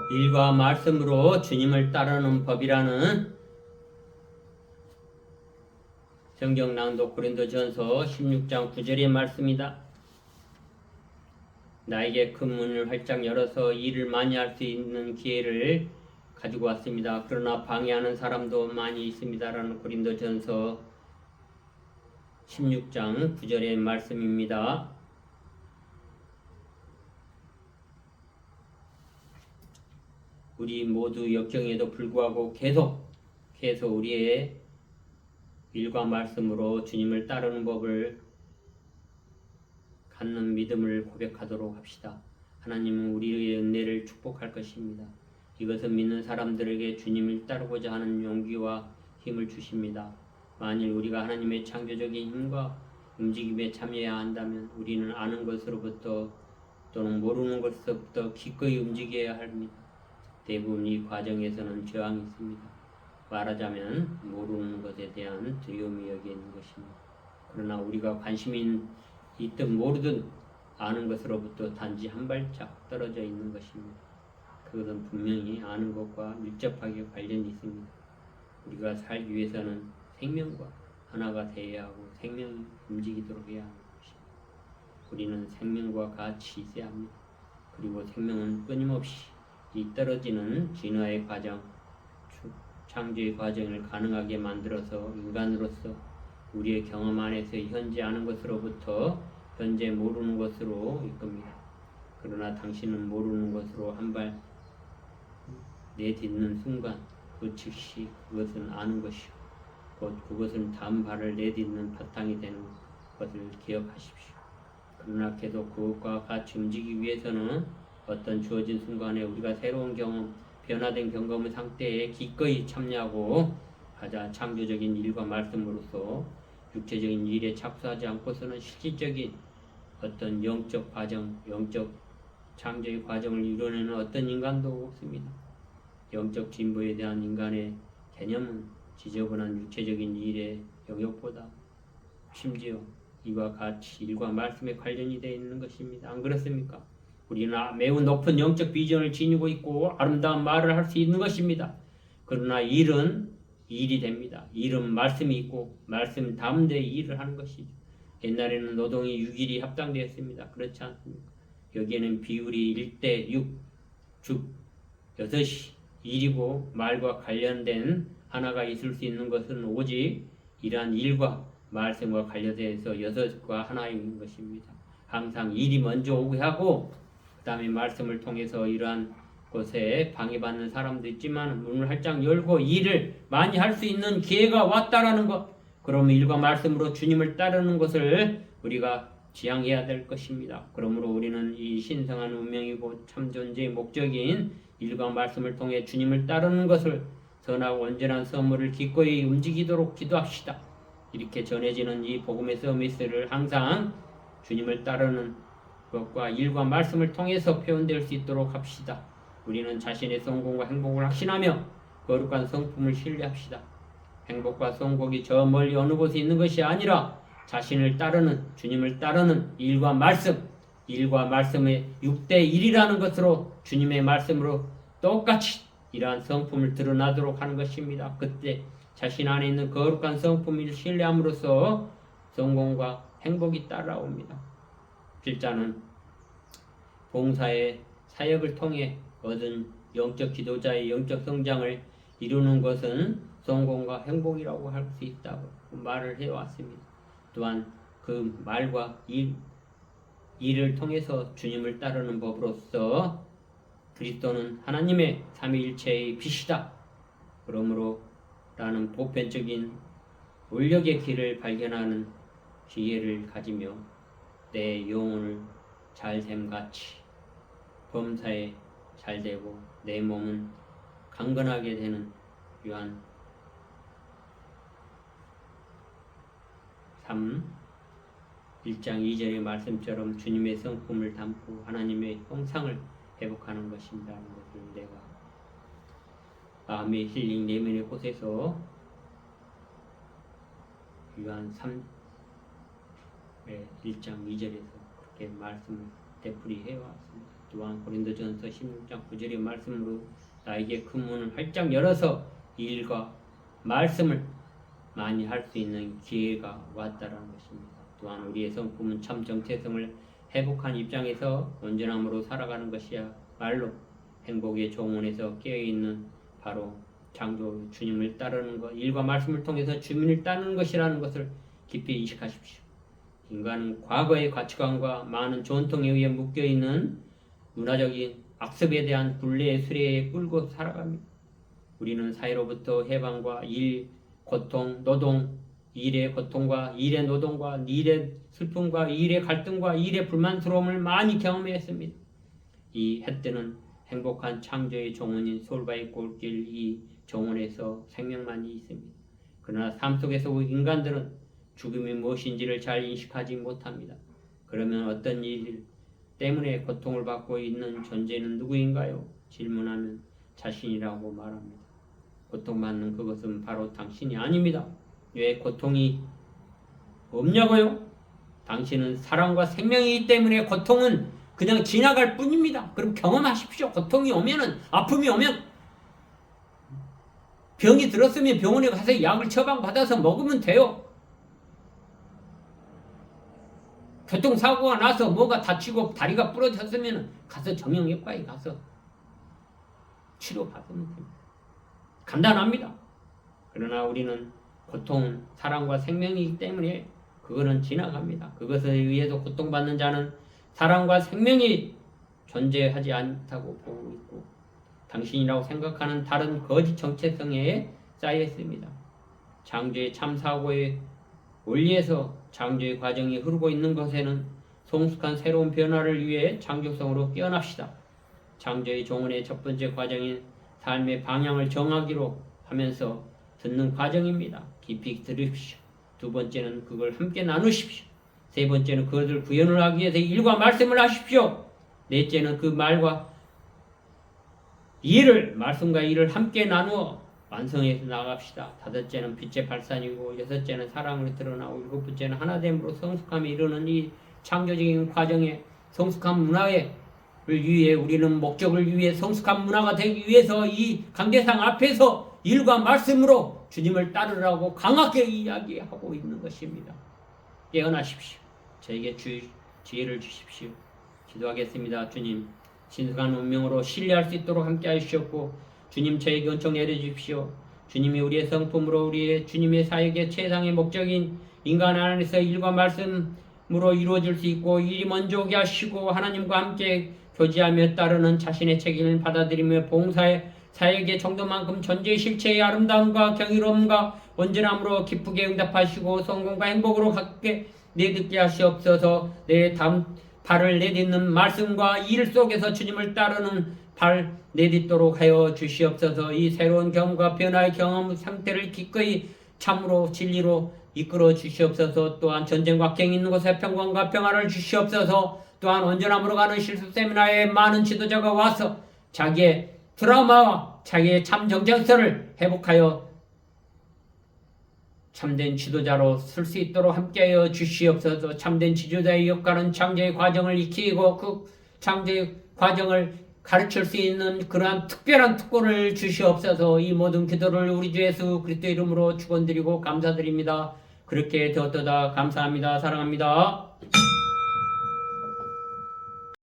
일과 말씀으로 주님을 따르는 법이라는 성경 낭독 고린도전서 16장 9절의 말씀이다. 나에게 큰 문을 활짝 열어서 일을 많이 할 수 있는 기회를 가지고 왔습니다. 그러나 방해하는 사람도 많이 있습니다라는 고린도전서 16장 9절의 말씀입니다. 우리 모두 역경에도 불구하고 계속 우리의 일과 말씀으로 주님을 따르는 법을 갖는 믿음을 고백하도록 합시다. 하나님은 우리의 은혜를 축복할 것입니다. 이것은 믿는 사람들에게 주님을 따르고자 하는 용기와 힘을 주십니다. 만일 우리가 하나님의 창조적인 힘과 움직임에 참여해야 한다면 우리는 아는 것으로부터 또는 모르는 것으로부터 기꺼이 움직여야 합니다. 대부분 이 과정에서는 저항이 있습니다. 말하자면 모르는 것에 대한 두려움이 여기에 있는 것입니다. 그러나 우리가 관심이 있든 모르든 아는 것으로부터 단지 한 발짝 떨어져 있는 것입니다. 그것은 분명히 아는 것과 밀접하게 관련이 있습니다. 우리가 살기 위해서는 생명과 하나가 되어야 하고 생명이 움직이도록 해야 하는 것입니다. 우리는 생명과 같이 있어야 합니다. 그리고 생명은 끊임없이 이 떨어지는 진화의 과정, 창조의 과정을 가능하게 만들어서 인간으로서 우리의 경험 안에서 현재 아는 것으로부터 현재 모르는 것으로 이끕니다. 그러나 당신은 모르는 것으로 한 발 내딛는 순간 그 즉시 그것은 아는 것이요 곧 그것은 다음 발을 내딛는 바탕이 되는 것을 기억하십시오. 그러나 계속 그것과 같이 움직이기 위해서는 어떤 주어진 순간에 우리가 새로운 경험, 변화된 경험의 상태에 기꺼이 참여하고 가장 창조적인 일과 말씀으로서 육체적인 일에 착수하지 않고서는 실질적인 어떤 영적 과정, 영적 창조의 과정을 이뤄내는 어떤 인간도 없습니다. 영적 진보에 대한 인간의 개념은 지저분한 육체적인 일의 영역보다 심지어 이와 같이 일과 말씀에 관련이 되어 있는 것입니다. 안 그렇습니까? 우리는 매우 높은 영적 비전을 지니고 있고 아름다운 말을 할 수 있는 것입니다. 그러나 일은 일이 됩니다. 일은 말씀이 있고 말씀 다음에 일을 하는 것이죠. 옛날에는 노동이 6일이 합당되었습니다. 그렇지 않습니까? 여기에는 비율이 1대6, 즉 6이 일이고 말과 관련된 하나가 있을 수 있는 것은 오직 이러한 일과 말씀과 관련돼서 6과 하나인 것입니다. 항상 일이 먼저 오게 하고 그 다음에 말씀을 통해서 이러한 곳에 방해받는 사람도 있지만 문을 활짝 열고 일을 많이 할 수 있는 기회가 왔다라는 것, 그러면 일과 말씀으로 주님을 따르는 것을 우리가 지향해야 될 것입니다. 그러므로 우리는 이 신성한 운명이고 참 존재의 목적인 일과 말씀을 통해 주님을 따르는 것을 선하고 온전한 선물을 기꺼이 움직이도록 기도합시다. 이렇게 전해지는 이 복음의 서비스를 항상 주님을 따르는 것과 일과 말씀을 통해서 표현될 수 있도록 합시다. 우리는 자신의 성공과 행복을 확신하며 거룩한 성품을 신뢰합시다. 행복과 성공이 저 멀리 어느 곳에 있는 것이 아니라 자신을 따르는, 주님을 따르는 일과 말씀의 6대1이라는 것으로 주님의 말씀으로 똑같이 이러한 성품을 드러나도록 하는 것입니다. 그때 자신 안에 있는 거룩한 성품을 신뢰함으로써 성공과 행복이 따라옵니다. 필자는 봉사의 사역을 통해 얻은 영적 지도자의 영적 성장을 이루는 것은 성공과 행복이라고 할 수 있다고 말을 해왔습니다. 또한 그 말과 일을 통해서 주님을 따르는 법으로서 그리스도는 하나님의 삼위일체의 빛이다. 그러므로 라는 보편적인 원력의 길을 발견하는 기회를 가지며 내 영혼을 잘됨같이 범사에 잘되고 내 몸은 강건하게 되는 요한 1장 2절의 말씀처럼 주님의 성품을 담고 하나님의 형상을 회복하는 것입니다. 하는 것을 내가 마음의 힐링 내면의 곳에서 요한 1장 2절에서 그렇게 말씀을 되풀이 해왔습니다. 또한 고린도전서 16장 9절의 말씀으로 나에게 큰 문을 활짝 열어서 이 일과 말씀을 많이 할 수 있는 기회가 왔다라는 것입니다. 또한 우리의 성품은 참 정체성을 회복한 입장에서 온전함으로 살아가는 것이야말로 행복의 정원에서 깨어있는 바로 창조 주님을 따르는 것, 일과 말씀을 통해서 주님을 따르는 것이라는 것을 깊이 인식하십시오. 인간은 과거의 가치관과 많은 전통에 의해 묶여있는 문화적인 악습에 대한 굴레의 수레에 끌고 살아갑니다. 우리는 사회로부터 해방과 일, 고통, 노동, 일의 고통과 일의 노동과 일의 슬픔과 일의 갈등과 일의 불만스러움을 많이 경험했습니다. 이 햇뜨는 행복한 창조의 정원인 솔바의 꼴길 이 정원에서 생명만이 있습니다. 그러나 삶 속에서 인간들은 죽음이 무엇인지를 잘 인식하지 못합니다. 그러면 어떤 일 때문에 고통을 받고 있는 존재는 누구인가요? 질문하면 자신이라고 말합니다. 고통받는 그것은 바로 당신이 아닙니다. 왜 고통이 없냐고요? 당신은 사랑과 생명이기 때문에 고통은 그냥 지나갈 뿐입니다. 그럼 경험하십시오. 고통이 오면은, 아픔이 오면, 병이 들었으면 병원에 가서 약을 처방받아서 먹으면 돼요. 교통사고가 나서 뭐가 다치고 다리가 부러졌으면 가서 정형외과에 가서 치료받으면 됩니다. 간단합니다. 그러나 우리는 고통은 사랑과 생명이기 때문에 그거는 지나갑니다. 그것에 의해서 고통받는 자는 사랑과 생명이 존재하지 않다고 보고 있고 당신이라고 생각하는 다른 거짓 정체성에 쌓여 있습니다. 창조의 참사고의 원리에서 창조의 과정이 흐르고 있는 것에는 성숙한 새로운 변화를 위해 창조성으로 깨어납시다. 창조의 종언의 첫 번째 과정인 삶의 방향을 정하기로 하면서 듣는 과정입니다. 깊이 들으십시오. 두 번째는 그걸 함께 나누십시오. 세 번째는 그것을 구현을 하기 위해서 일과 말씀을 하십시오. 넷째는 그 말과 말씀과 일을 함께 나누어 완성해서 나갑시다. 다섯째는 빛의 발산이고 여섯째는 사랑으로 드러나고 일곱 번째는 하나됨으로 성숙함에 이르는 이 창조적인 과정에 성숙한 문화를 위해 우리는 목적을 위해 성숙한 문화가 되기 위해서 이 강대상 앞에서 일과 말씀으로 주님을 따르라고 강하게 이야기하고 있는 것입니다. 깨어나십시오. 저에게 지혜를 주십시오. 기도하겠습니다. 주님, 신성한 운명으로 신뢰할 수 있도록 함께 하시옵고 주님 저에게 은총 내려주십시오. 주님이 우리의 성품으로 우리의 주님의 사역의 최상의 목적인 인간 안에서 일과 말씀으로 이루어질 수 있고 일이 먼저 오게 하시고 하나님과 함께 교제하며 따르는 자신의 책임을 받아들이며 봉사의 사역의 정도만큼 존재의 실체의 아름다움과 경이로움과 온전함으로 기쁘게 응답하시고 성공과 행복으로 갖게 내딛게 하시옵소서. 내 발을 내딛는 말씀과 일 속에서 주님을 따르는 발 내딛도록 하여 주시옵소서. 이 새로운 경험과 변화의 경험 상태를 기꺼이 참으로 진리로 이끌어 주시옵소서. 또한 전쟁과 갱 있는 곳에 평강과 평화를 주시옵소서. 또한 온전함으로 가는 실습 세미나에 많은 지도자가 와서 자기의 드라마와 자기의 참 정체성을 회복하여 참된 지도자로 쓸 수 있도록 함께하여 주시옵소서. 참된 지도자의 역할은 창조의 과정을 익히고 그 창조의 과정을 가르칠 수 있는 그러한 특별한 특권을 주시옵소서. 이 모든 기도를 우리 주 예수 그리스도 이름으로 축원드리고 감사드립니다. 그렇게 되었도다. 감사합니다. 사랑합니다.